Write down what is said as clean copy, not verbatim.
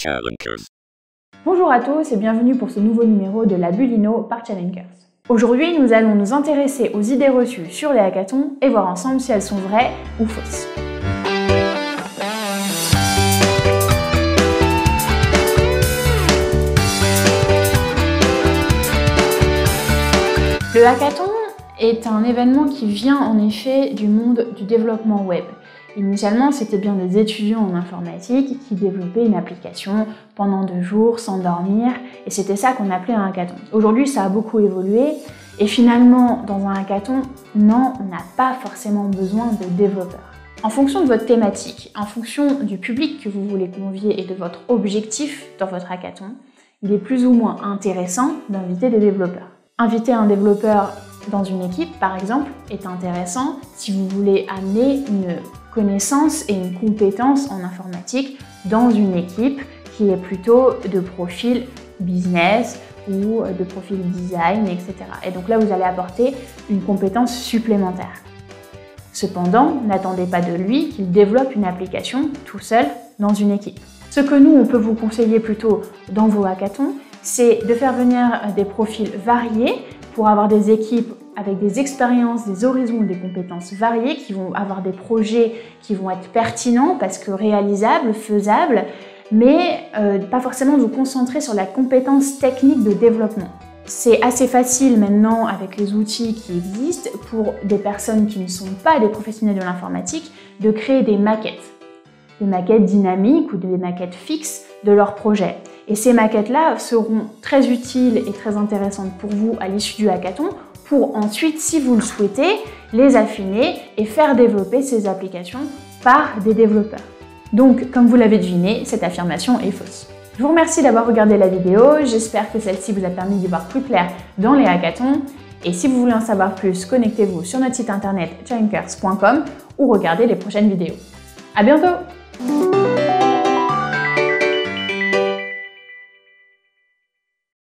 Challengers. Bonjour à tous et bienvenue pour ce nouveau numéro de la Bulle Inno par Challengers. Aujourd'hui, nous allons nous intéresser aux idées reçues sur les hackathons et voir ensemble si elles sont vraies ou fausses. Le hackathon est un événement qui vient en effet du monde du développement web. Initialement, c'était bien des étudiants en informatique qui développaient une application pendant 2 jours sans dormir et c'était ça qu'on appelait un hackathon. Aujourd'hui, ça a beaucoup évolué et finalement, dans un hackathon, non, on n'a pas forcément besoin de développeurs. En fonction de votre thématique, en fonction du public que vous voulez convier et de votre objectif dans votre hackathon, il est plus ou moins intéressant d'inviter des développeurs. Inviter un développeur dans une équipe, par exemple, est intéressant si vous voulez amener une connaissance et une compétence en informatique dans une équipe qui est plutôt de profil business ou de profil design, etc. Et donc là, vous allez apporter une compétence supplémentaire. Cependant, n'attendez pas de lui qu'il développe une application tout seul dans une équipe. Ce que nous, on peut vous conseiller plutôt dans vos hackathons, c'est de faire venir des profils variés pour avoir des équipes avec des expériences, des horizons, des compétences variées qui vont avoir des projets qui vont être pertinents parce que réalisables, faisables, mais pas forcément vous concentrer sur la compétence technique de développement. C'est assez facile maintenant avec les outils qui existent pour des personnes qui ne sont pas des professionnels de l'informatique de créer des maquettes dynamiques ou des maquettes fixes de leur projet. Et ces maquettes-là seront très utiles et très intéressantes pour vous à l'issue du hackathon pour ensuite, si vous le souhaitez, les affiner et faire développer ces applications par des développeurs. Donc, comme vous l'avez deviné, cette affirmation est fausse. Je vous remercie d'avoir regardé la vidéo, j'espère que celle-ci vous a permis d'y voir plus clair dans les hackathons. Et si vous voulez en savoir plus, connectez-vous sur notre site internet challengers.com ou regardez les prochaines vidéos. À bientôt!